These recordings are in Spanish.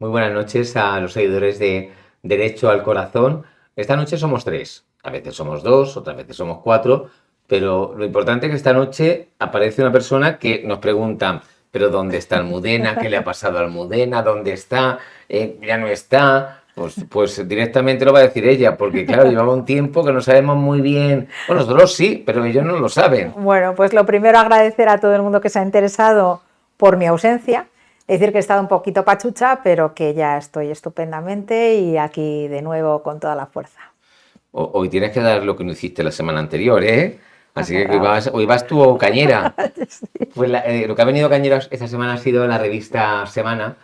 Muy buenas noches a los seguidores de Derecho al Corazón. Esta noche somos tres, a veces somos dos, otras veces somos cuatro, pero lo importante es que esta noche aparece una persona que nos pregunta, ¿pero dónde está Almudena? ¿Qué le ha pasado a Almudena? ¿Dónde está? ¿Ya no está? Pues directamente lo va a decir ella, porque claro, llevaba un tiempo que no sabemos muy bien. Bueno, nosotros sí, pero ellos no lo saben. Bueno, pues lo primero agradecer a todo el mundo que se ha interesado por mi ausencia. Decir que he estado un poquito pachucha, pero que ya estoy estupendamente y aquí de nuevo con toda la fuerza. Hoy tienes que dar lo que no hiciste la semana anterior, ¿eh? Así que Agarrado. hoy vas tú cañera. Sí. Pues lo que ha venido Cañera esta semana ha sido la revista Semana.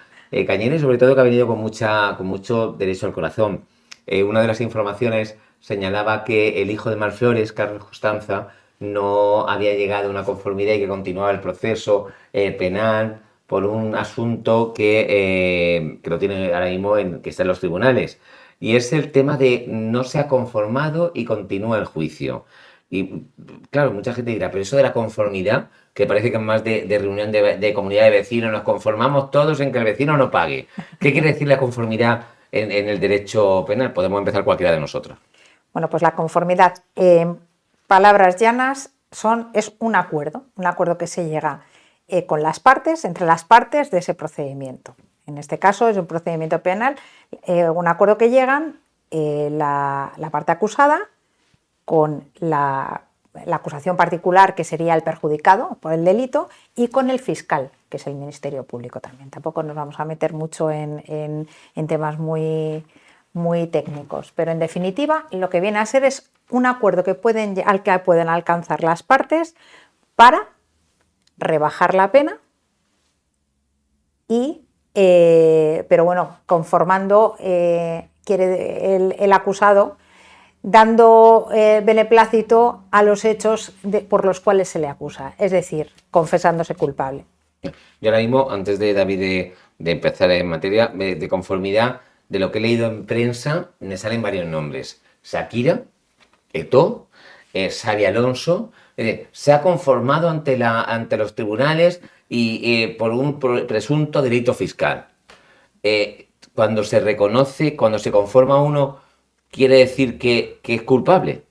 Cañera y sobre todo que ha venido con mucho derecho al corazón. Una de las informaciones señalaba que el hijo de Malflores, Carlos Costanza, no había llegado a una conformidad y que continuaba el proceso penal por un asunto que lo tiene ahora mismo que está en los tribunales. Y es el tema de no se ha conformado y continúa el juicio. Y claro, mucha gente dirá, pero eso de la conformidad, que parece que es más de reunión de comunidad de vecinos, nos conformamos todos en que el vecino no pague. ¿Qué quiere decir la conformidad en el derecho penal? Podemos empezar cualquiera de nosotros. Bueno, pues la conformidad, palabras llanas, es un acuerdo que se llega con las partes, entre las partes de ese procedimiento. En este caso es un procedimiento penal, un acuerdo que llegan la parte acusada con la acusación particular, que sería el perjudicado por el delito, y con el fiscal, que es el Ministerio Público también. Tampoco nos vamos a meter mucho en temas muy técnicos, pero en definitiva lo que viene a ser es un acuerdo al que pueden alcanzar las partes para rebajar la pena pero bueno, conformando quiere el acusado, dando beneplácito a los hechos por los cuales se le acusa, es decir, confesándose culpable. Yo ahora mismo, antes de David de empezar en materia de conformidad, de lo que he leído en prensa, me salen varios nombres. Shakira, Eto'o, Xabi Alonso, se ha conformado ante los tribunales y por un presunto delito fiscal. Cuando se reconoce, cuando se conforma uno, quiere decir que es culpable.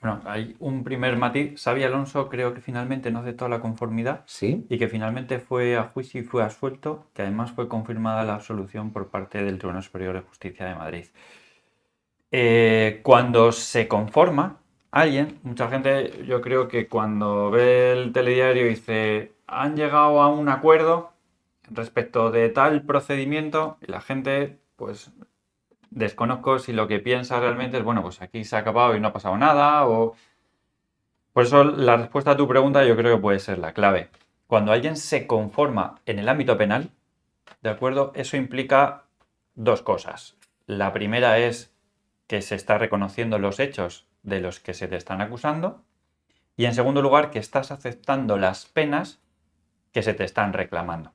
Bueno, hay un primer matiz. Xabi Alonso creo que finalmente no aceptó la conformidad. ¿Sí? Y que finalmente fue a juicio y fue absuelto, que además fue confirmada la absolución por parte del Tribunal Superior de Justicia de Madrid. Cuando se conforma alguien, mucha gente, yo creo que cuando ve el telediario dice, han llegado a un acuerdo respecto de tal procedimiento, y la gente, pues, desconozco si lo que piensa realmente es, bueno, pues aquí se ha acabado y no ha pasado nada, o... Por eso la respuesta a tu pregunta yo creo que puede ser la clave. Cuando alguien se conforma en el ámbito penal, ¿de acuerdo? Eso implica dos cosas. La primera es que se está reconociendo los hechos de los que se te están acusando, y en segundo lugar que estás aceptando las penas que se te están reclamando.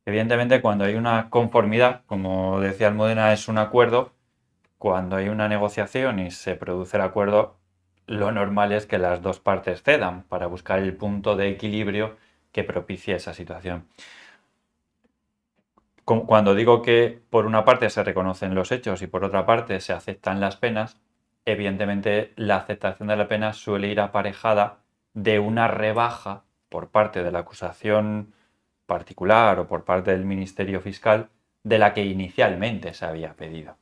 Evidentemente, cuando hay una conformidad, como decía Almudena, es un acuerdo. Cuando hay una negociación y se produce el acuerdo, lo normal es que las dos partes cedan para buscar el punto de equilibrio que propicie esa situación. Cuando digo que por una parte se reconocen los hechos y por otra parte se aceptan las penas, evidentemente la aceptación de la pena suele ir aparejada de una rebaja por parte de la acusación particular o por parte del Ministerio Fiscal de la que inicialmente se había pedido.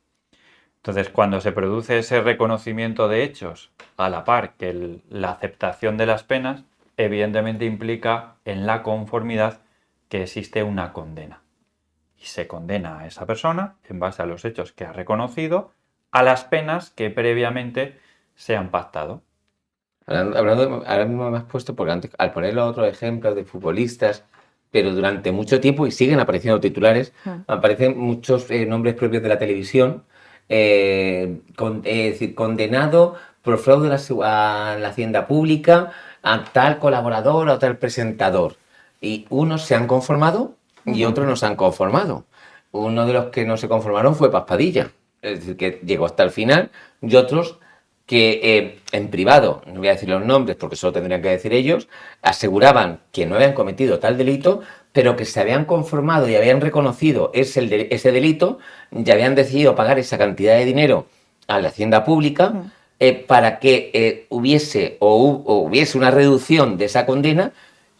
Entonces, cuando se produce ese reconocimiento de hechos a la par que la aceptación de las penas, evidentemente implica en la conformidad que existe una condena. Y se condena a esa persona, en base a los hechos que ha reconocido, a las penas que previamente se han pactado. Ahora mismo me has puesto, porque antes, al poner los otros ejemplos de futbolistas, pero durante mucho tiempo, y siguen apareciendo titulares, aparecen muchos nombres propios de la televisión, es decir, condenado por fraude a la hacienda pública, a tal colaborador o tal presentador. Y unos se han conformado y otros no se han conformado. Uno de los que no se conformaron fue Paspadilla, es decir, que llegó hasta el final, y otros que en privado, no voy a decir los nombres porque solo tendrían que decir ellos, aseguraban que no habían cometido tal delito, pero que se habían conformado y habían reconocido ese delito y habían decidido pagar esa cantidad de dinero a la hacienda pública para que hubiese una reducción de esa condena,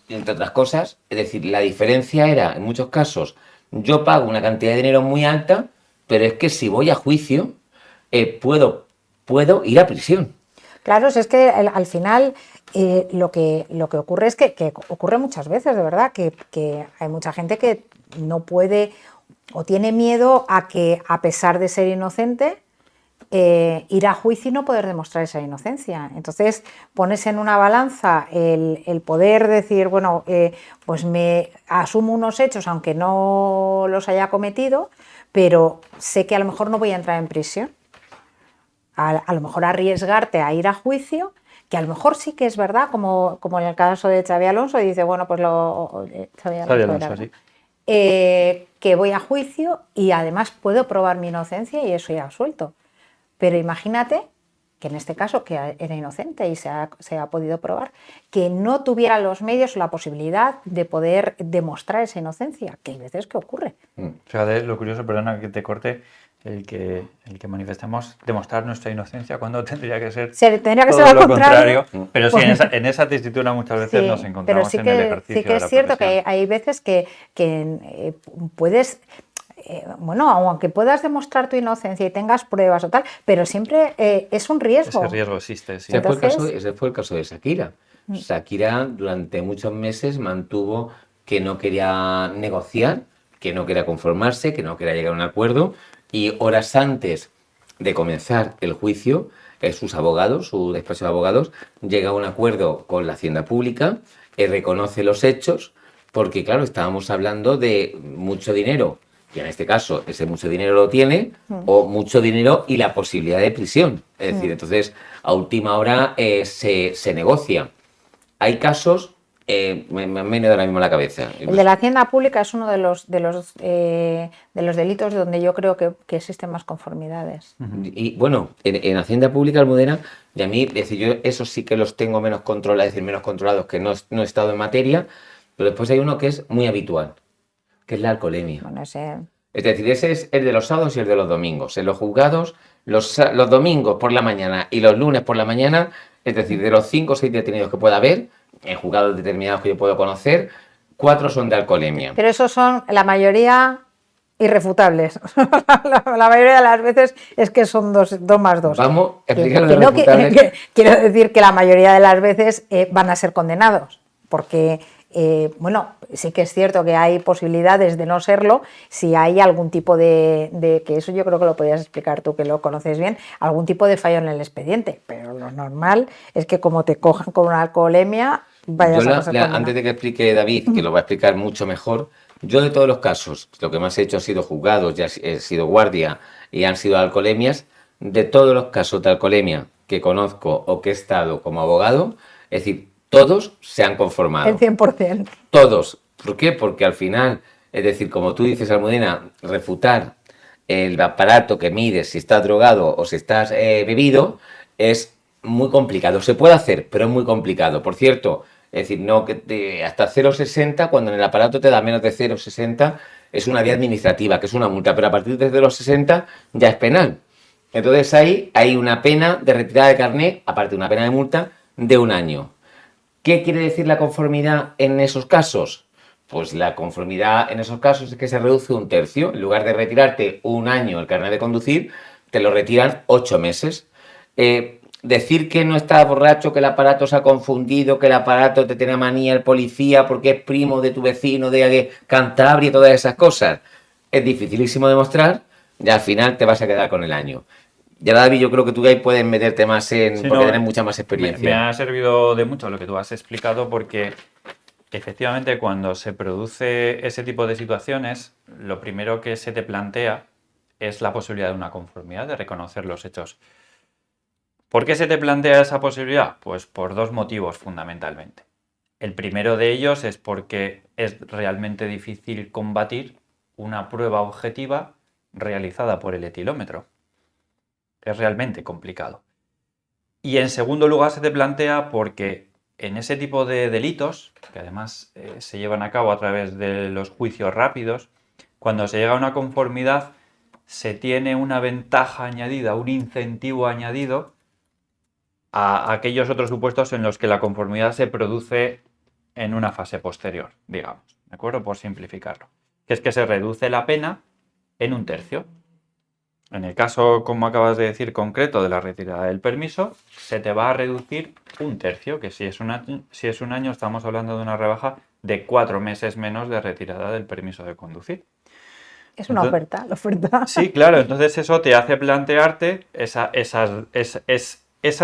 entre otras cosas. Es decir, la diferencia era, en muchos casos, yo pago una cantidad de dinero muy alta, pero es que si voy a juicio, puedo ir a prisión. Claro, es que al final lo que ocurre es que ocurre muchas veces, de verdad, que hay mucha gente que no puede o tiene miedo a que, a pesar de ser inocente, ir a juicio y no poder demostrar esa inocencia. Entonces pones en una balanza el poder decir, bueno, pues me asumo unos hechos aunque no los haya cometido, pero sé que a lo mejor no voy a entrar en prisión. A lo mejor arriesgarte a ir a juicio, que a lo mejor sí que es verdad, como en el caso de Xabi Alonso, y dice, bueno, pues Xabi Alonso, sí. Que voy a juicio y además puedo probar mi inocencia y eso ya absuelto. Pero imagínate que en este caso, que era inocente y se ha podido probar, que no tuviera los medios o la posibilidad de poder demostrar esa inocencia, que hay veces que ocurre. Fíjate, lo curioso, perdona que te corte, el que manifestemos demostrar nuestra inocencia cuando tendría que ser todo al lo contrario. Pero sí, en esa tesitura muchas veces nos encontramos pero en el ejercicio sí que de es la cierto profesión. que hay veces que puedes, bueno, aunque puedas demostrar tu inocencia y tengas pruebas o tal, pero siempre es un riesgo. Ese riesgo existe, sí. Ese fue el caso de Shakira. Shakira durante muchos meses mantuvo que no quería negociar, que no quería conformarse, que no quería llegar a un acuerdo, y horas antes de comenzar el juicio, sus abogados, su despacho de abogados, llega a un acuerdo con la Hacienda Pública, reconoce los hechos, porque claro, estábamos hablando de mucho dinero, y en este caso ese mucho dinero lo tiene, o mucho dinero y la posibilidad de prisión. Es decir, entonces a última hora se negocia. Hay casos, me han venido ahora mismo a la cabeza. El de la Hacienda Pública es uno de los delitos donde yo creo que existen más conformidades. Y bueno, en Hacienda Pública, Almudena, y a mí, es decir, yo esos sí que los tengo menos controlados, es decir, menos controlados, que no he estado en materia, pero después hay uno que es muy habitual, que es la alcoholemia. Bueno, Es decir, ese es el de los sábados y el de los domingos. En los juzgados, los domingos por la mañana y los lunes por la mañana, es decir, de los 5 o 6 detenidos que pueda haber, en juzgados determinados que yo puedo conocer, 4 son de alcoholemia. Pero esos son la mayoría irrefutables. La mayoría de las veces es que son 2 más 2. Vamos a explicar los no, irrefutables. Quiero decir que la mayoría de las veces van a ser condenados, porque bueno, sí que es cierto que hay posibilidades de no serlo si hay algún tipo de que eso yo creo que lo podías explicar tú, que lo conoces bien, algún tipo de fallo en el expediente, pero lo normal es que como te cojan con una alcoholemia vayas a ser condenado. Antes de que explique David, que lo va a explicar mucho mejor, yo de todos los casos, lo que más he hecho ha sido juzgados, ya he sido guardia y han sido alcoholemias. De todos los casos de alcoholemia que conozco o que he estado como abogado, es decir, todos se han conformado. El 100%. Todos. ¿Por qué? Porque al final, es decir, como tú dices, Almudena, refutar el aparato que mide si estás drogado o si estás bebido es muy complicado. Se puede hacer, pero es muy complicado. Por cierto, es decir, no que hasta 0,60, cuando en el aparato te da menos de 0,60, es una vía administrativa, que es una multa, pero a partir de 0,60 ya es penal. Entonces ahí hay una pena de retirada de carnet, aparte de una pena de multa, de 1 año. ¿Qué quiere decir la conformidad en esos casos? Pues la conformidad en esos casos es que se reduce 1/3. En lugar de retirarte 1 año el carnet de conducir, te lo retiran 8 meses. Decir que no estás borracho, que el aparato se ha confundido, que el aparato te tiene manía el policía porque es primo de tu vecino de Cantabria y todas esas cosas, es dificilísimo demostrar y al final te vas a quedar con el año. Ya, David, yo creo que tú ahí puedes meterte más porque tienes mucha más experiencia. Me ha servido de mucho lo que tú has explicado, porque efectivamente cuando se produce ese tipo de situaciones, lo primero que se te plantea es la posibilidad de una conformidad, de reconocer los hechos. ¿Por qué se te plantea esa posibilidad? Pues por 2 motivos fundamentalmente. El primero de ellos es porque es realmente difícil combatir una prueba objetiva realizada por el etilómetro. Es realmente complicado. Y en segundo lugar se te plantea porque en ese tipo de delitos, que además se llevan a cabo a través de los juicios rápidos, cuando se llega a una conformidad, se tiene una ventaja añadida, un incentivo añadido a aquellos otros supuestos en los que la conformidad se produce en una fase posterior, digamos, ¿de acuerdo? Por simplificarlo. Que es que se reduce la pena en 1/3. En el caso, como acabas de decir, concreto de la retirada del permiso, se te va a reducir 1/3, que si es un año estamos hablando de una rebaja de 4 meses menos de retirada del permiso de conducir. Es una oferta, la oferta. Sí, claro, entonces eso te hace plantearte esa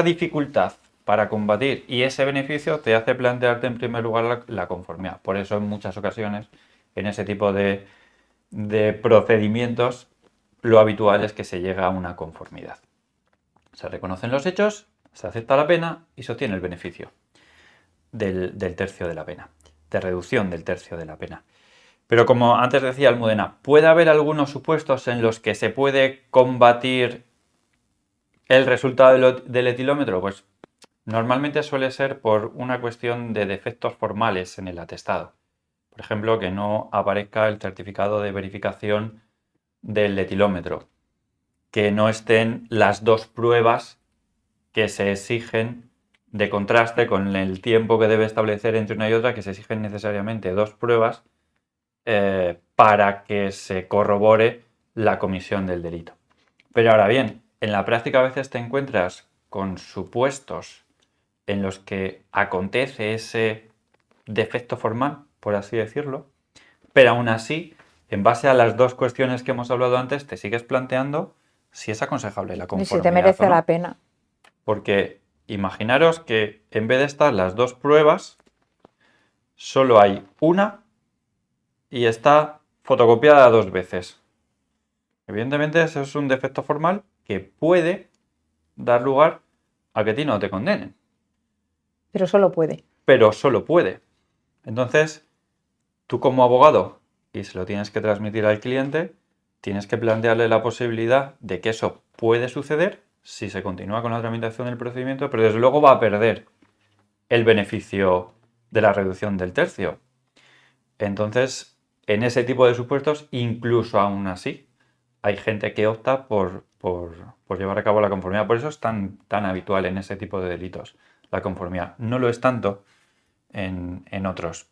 dificultad para combatir y ese beneficio te hace plantearte en primer lugar la conformidad. Por eso en muchas ocasiones en ese tipo de procedimientos lo habitual es que se llega a una conformidad. Se reconocen los hechos, se acepta la pena y se obtiene el beneficio del tercio de la pena, de reducción del tercio de la pena. Pero como antes decía Almudena, ¿puede haber algunos supuestos en los que se puede combatir el resultado del etilómetro? Pues normalmente suele ser por una cuestión de defectos formales en el atestado. Por ejemplo, que no aparezca el certificado de verificación del etilómetro, que no estén las dos pruebas que se exigen de contraste con el tiempo que debe establecer entre una y otra, que se exigen necesariamente 2 pruebas para que se corrobore la comisión del delito. Pero ahora bien, en la práctica a veces te encuentras con supuestos en los que acontece ese defecto formal, por así decirlo, pero aún así, en base a las 2 cuestiones que hemos hablado antes, te sigues planteando si es aconsejable la Y conformidad si te merece o no. la pena. Porque imaginaros que en vez de estar las 2 pruebas, solo hay una y está fotocopiada 2 veces. Evidentemente, eso es un defecto formal que puede dar lugar a que a ti no te condenen. Pero solo puede. Pero solo puede. Entonces, tú como abogado, y se lo tienes que transmitir al cliente, tienes que plantearle la posibilidad de que eso puede suceder si se continúa con la tramitación del procedimiento, pero desde luego va a perder el beneficio de la reducción del tercio. Entonces, en ese tipo de supuestos, incluso aún así, hay gente que opta por llevar a cabo la conformidad. Por eso es tan habitual en ese tipo de delitos la conformidad. No lo es tanto en otros.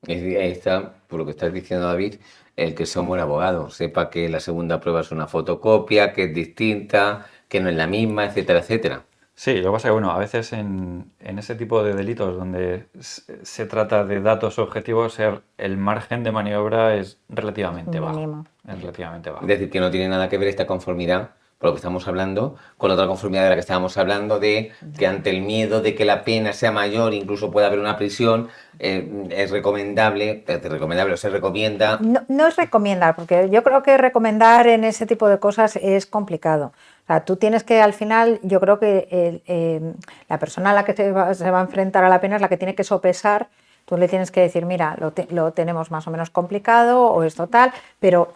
Ahí está, por lo que estás diciendo, David, el que sea un buen abogado, sepa que la segunda prueba es una fotocopia, que es distinta, que no es la misma, etcétera, etcétera. Sí, lo que pasa es que, bueno, a veces en ese tipo de delitos donde se trata de datos objetivos, el margen de maniobra es relativamente bajo. Mínimo. Es relativamente bajo. Es decir, que no tiene nada que ver esta conformidad, por lo que estamos hablando, con la otra conformidad de la que estábamos hablando, de que ante el miedo de que la pena sea mayor, incluso pueda haber una prisión, es recomendable, o se recomienda. No es recomendar, porque yo creo que recomendar en ese tipo de cosas es complicado. O sea, tú tienes que, al final, yo creo que la persona a la que se va a enfrentar a la pena es la que tiene que sopesar. Tú le tienes que decir, mira, lo tenemos más o menos complicado o esto tal, pero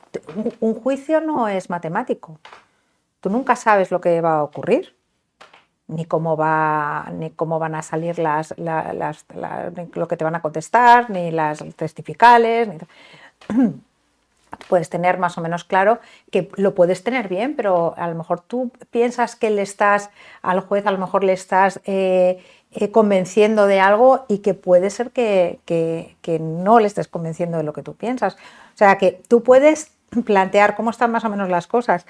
un juicio no es matemático. Tú nunca sabes lo que va a ocurrir, ni cómo van a salir lo que te van a contestar, ni las testificales. Puedes tener más o menos claro que lo puedes tener bien, pero a lo mejor tú piensas que al juez a lo mejor le estás convenciendo de algo y que puede ser que no le estés convenciendo de lo que tú piensas. O sea, que tú puedes plantear cómo están más o menos las cosas,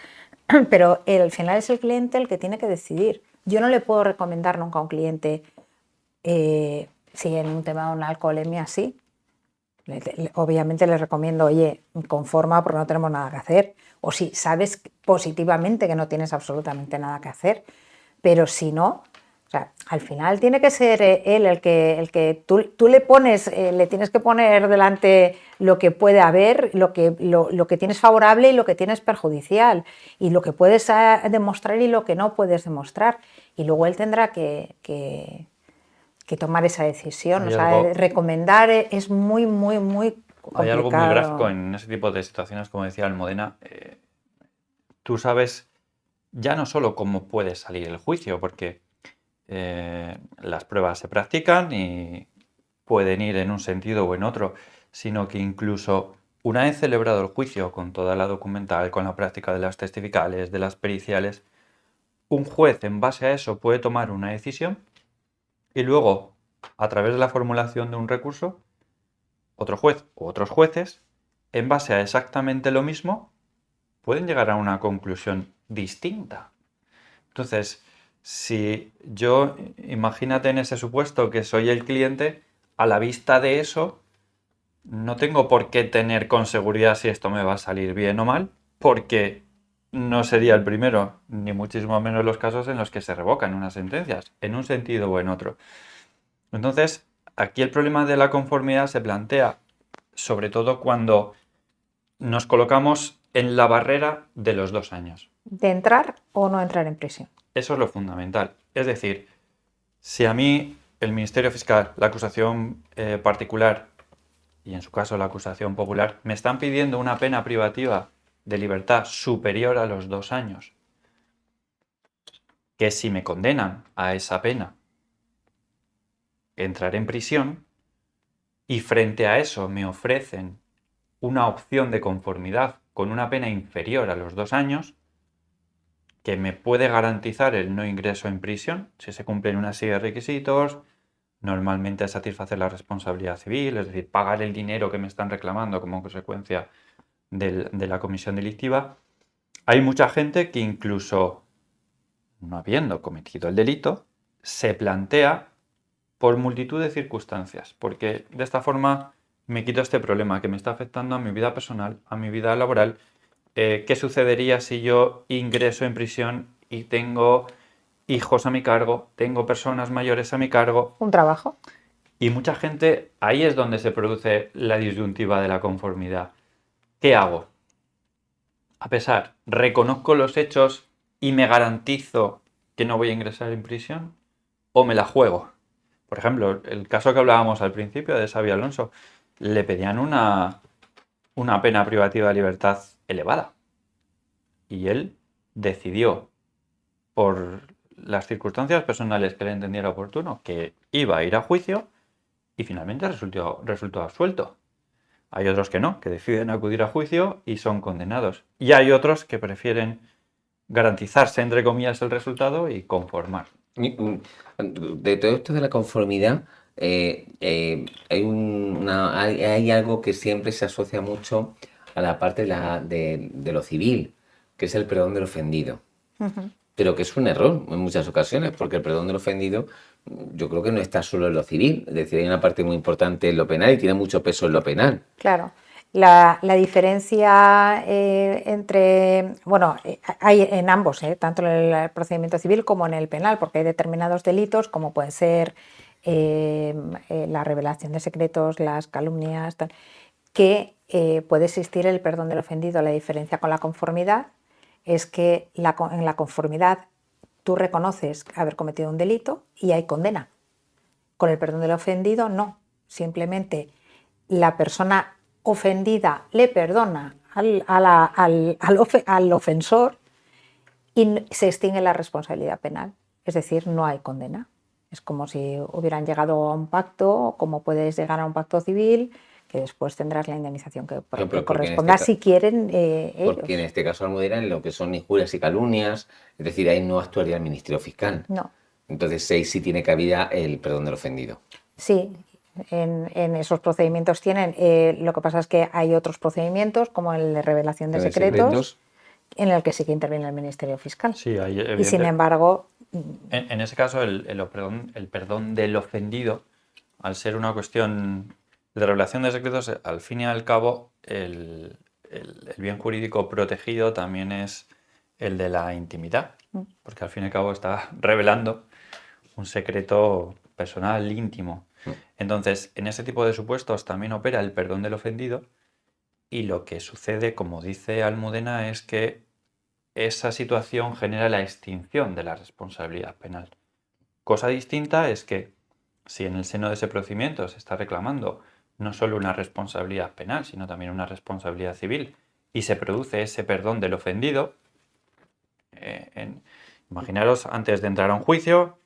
pero al final es el cliente el que tiene que decidir. Yo no le puedo recomendar nunca a un cliente, si en un tema de una alcoholemia sí, obviamente le recomiendo, oye, conforma porque no tenemos nada que hacer, o si sabes positivamente que no tienes absolutamente nada que hacer, pero si no, o sea, al final tiene que ser él el que tú le pones, le tienes que poner delante lo que puede haber, lo que tienes favorable y lo que tienes perjudicial, y lo que puedes demostrar y lo que no puedes demostrar, y luego él tendrá que tomar esa decisión. O sea, recomendar es muy, muy, muy complicado. Hay algo muy gráfico en ese tipo de situaciones, como decía Almudena. Tú sabes ya no solo cómo puede salir el juicio, porque las pruebas se practican y pueden ir en un sentido o en otro, sino que incluso una vez celebrado el juicio con toda la documental, con la práctica de las testificales, de las periciales, un juez en base a eso puede tomar una decisión y luego, a través de la formulación de un recurso, otro juez u otros jueces, en base a exactamente lo mismo, pueden llegar a una conclusión distinta. Entonces, si yo, imagínate en ese supuesto que soy el cliente, a la vista de eso, no tengo por qué tener con seguridad si esto me va a salir bien o mal, porque no sería el primero, ni muchísimo menos los casos en los que se revocan unas sentencias, en un sentido o en otro. Entonces, aquí el problema de la conformidad se plantea sobre todo cuando nos colocamos en la barrera de los 2 años. De entrar o no entrar en prisión. Eso es lo fundamental. Es decir, si a mí el Ministerio Fiscal, la acusación particular y en su caso la acusación popular, me están pidiendo una pena privativa de libertad superior a los 2 años, que si me condenan a esa pena, entraré en prisión, y frente a eso me ofrecen una opción de conformidad con una pena inferior a los 2 años, que me puede garantizar el no ingreso en prisión si se cumplen una serie de requisitos, normalmente satisfacer la responsabilidad civil, es decir, pagar el dinero que me están reclamando como consecuencia de la comisión delictiva. Hay mucha gente que incluso no habiendo cometido el delito, se plantea por multitud de circunstancias, porque de esta forma me quito este problema que me está afectando a mi vida personal, a mi vida laboral. ¿Qué sucedería si yo ingreso en prisión y tengo hijos a mi cargo, tengo personas mayores a mi cargo? Un trabajo. Y mucha gente, ahí es donde se produce la disyuntiva de la conformidad. ¿Qué hago? A pesar, ¿reconozco los hechos y me garantizo que no voy a ingresar en prisión? ¿O me la juego? Por ejemplo, el caso que hablábamos al principio de Xabi Alonso, le pedían una pena privativa de libertad elevada. Y él decidió, por las circunstancias personales que le entendiera oportuno, que iba a ir a juicio y finalmente resultó absuelto. Hay otros que no, que deciden acudir a juicio y son condenados. Y hay otros que prefieren garantizarse, entre comillas, el resultado y conformar. De todo esto de la conformidad, hay algo que siempre se asocia mucho a la parte de lo civil, que es el perdón del ofendido. Pero que es un error en muchas ocasiones, porque el perdón del ofendido yo creo que no está solo en lo civil, es decir, hay una parte muy importante en lo penal y tiene mucho peso en lo penal. Claro. La diferencia entre, bueno, hay en ambos, tanto en el procedimiento civil como en el penal, porque hay determinados delitos como pueden ser la revelación de secretos, las calumnias, tal, que puede existir el perdón del ofendido. La diferencia con la conformidad es que en la conformidad tú reconoces haber cometido un delito y hay condena. Con el perdón del ofendido no, simplemente la persona ofendida le perdona al ofensor y se extingue la responsabilidad penal, es decir, no hay condena. Es como si hubieran llegado a un pacto, como puedes llegar a un pacto civil, que después tendrás la indemnización que corresponda si quieren ellos. Porque en este caso, Almudena, en lo que son injurias y calumnias, es decir, ahí no actuaría el Ministerio Fiscal. No. Entonces, ahí sí tiene cabida el perdón del ofendido. Sí, en esos procedimientos tienen. Lo que pasa es que hay otros procedimientos, como el de revelación de secretos, en el que sí que interviene el Ministerio Fiscal. Sí, y sin embargo... En ese caso, el perdón del ofendido, al ser una cuestión de revelación de secretos, al fin y al cabo, el bien jurídico protegido también es el de la intimidad, porque al fin y al cabo está revelando un secreto personal, íntimo. Entonces, en ese tipo de supuestos también opera el perdón del ofendido y lo que sucede, como dice Almudena, es que esa situación genera la extinción de la responsabilidad penal. Cosa distinta es que si en el seno de ese procedimiento se está reclamando no solo una responsabilidad penal, sino también una responsabilidad civil y se produce ese perdón del ofendido, imaginaros antes de entrar a un juicio,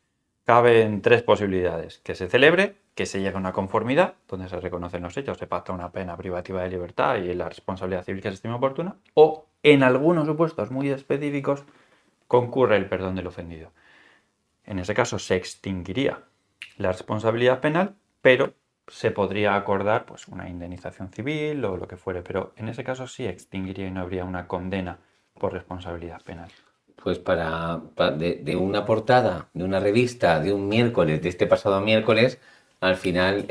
caben 3 posibilidades: que se celebre, que se llegue a una conformidad, donde se reconocen los hechos, se pacta una pena privativa de libertad y la responsabilidad civil que se estime oportuna, o en algunos supuestos muy específicos concurre el perdón del ofendido. En ese caso se extinguiría la responsabilidad penal, pero se podría acordar pues, una indemnización civil o lo que fuere, pero en ese caso sí extinguiría y no habría una condena por responsabilidad penal. Pues de una portada, de una revista, de un miércoles, de este pasado miércoles, al final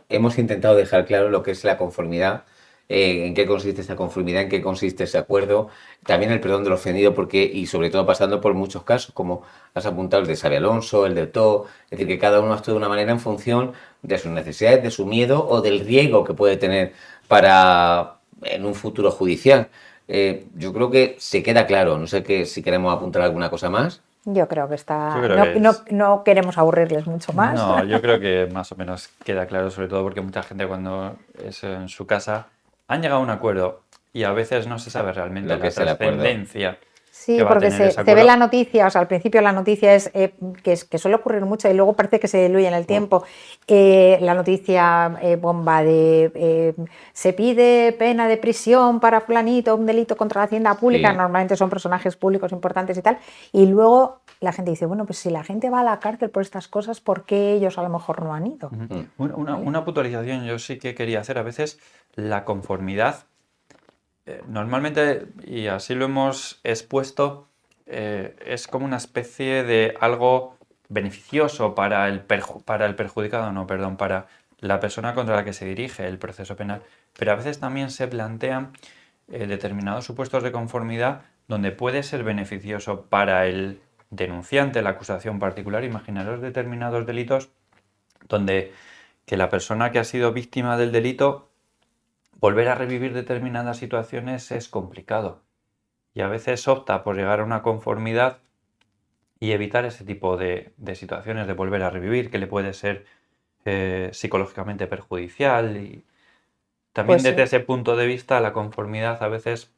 hemos intentado dejar claro lo que es la conformidad, en qué consiste esa conformidad, en qué consiste ese acuerdo, también el perdón del ofendido, porque, y sobre todo pasando por muchos casos, como has apuntado, el de Xabi Alonso, el de To, es decir, que cada uno actúa de una manera en función de sus necesidades, de su miedo o del riesgo que puede tener en un futuro judicial. Yo creo que se queda claro, no sé si queremos apuntar alguna cosa más. Yo creo que está. Yo creo No, que no, es- no queremos aburrirles mucho más. No, yo creo que más o menos queda claro, sobre todo porque mucha gente cuando es en su casa han llegado a un acuerdo y a veces no se sabe realmente Lo que la es el acuerdo. trascendencia Sí, que va a porque tener ese se ve acuerdo. la noticia, o sea, al principio la noticia es que suele ocurrir mucho y luego parece que se diluye en el tiempo. La noticia bomba de se pide pena de prisión para fulanito, un delito contra la hacienda pública, Sí. normalmente son personajes públicos importantes y tal, y luego la gente dice, bueno, pues si la gente va a la cárcel por estas cosas, ¿por qué ellos a lo mejor no han ido? Una puntualización yo sí que quería hacer. A veces la conformidad, normalmente, y así lo hemos expuesto, es como una especie de algo beneficioso para el perjudicado, no, perdón, para la persona contra la que se dirige el proceso penal. Pero a veces también se plantean determinados supuestos de conformidad donde puede ser beneficioso para el denunciante, la acusación particular. Imaginaros determinados delitos donde que la persona que ha sido víctima del delito, volver a revivir determinadas situaciones es complicado. Y a veces opta por llegar a una conformidad y evitar ese tipo de situaciones de volver a revivir, que le puede ser psicológicamente perjudicial. Y también Pues sí, desde ese punto de vista, la conformidad a veces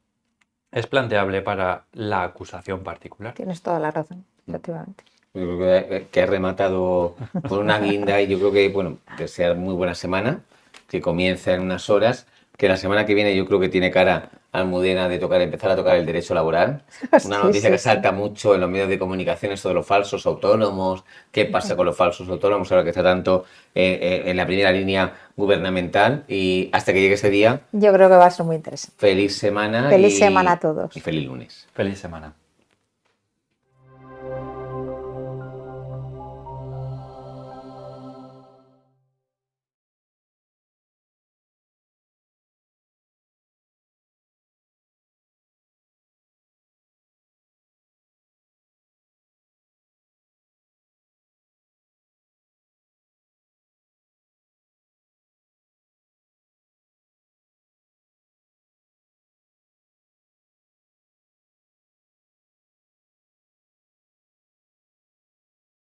es planteable para la acusación particular. tienes toda la razón, efectivamente. Yo creo que ha rematado con una guinda y yo creo que, bueno, desear muy buena semana, que comienza en unas horas, que la semana que viene yo creo que tiene cara Almudena de empezar a tocar el derecho laboral. Una Sí, noticia sí, que sí. salta mucho en los medios de comunicación, esto de los falsos autónomos, qué pasa con los falsos autónomos ahora que está tanto en la primera línea gubernamental y hasta que llegue ese día, Yo creo que va a ser muy interesante. feliz semana Feliz semana a todos. y feliz lunes. Feliz semana.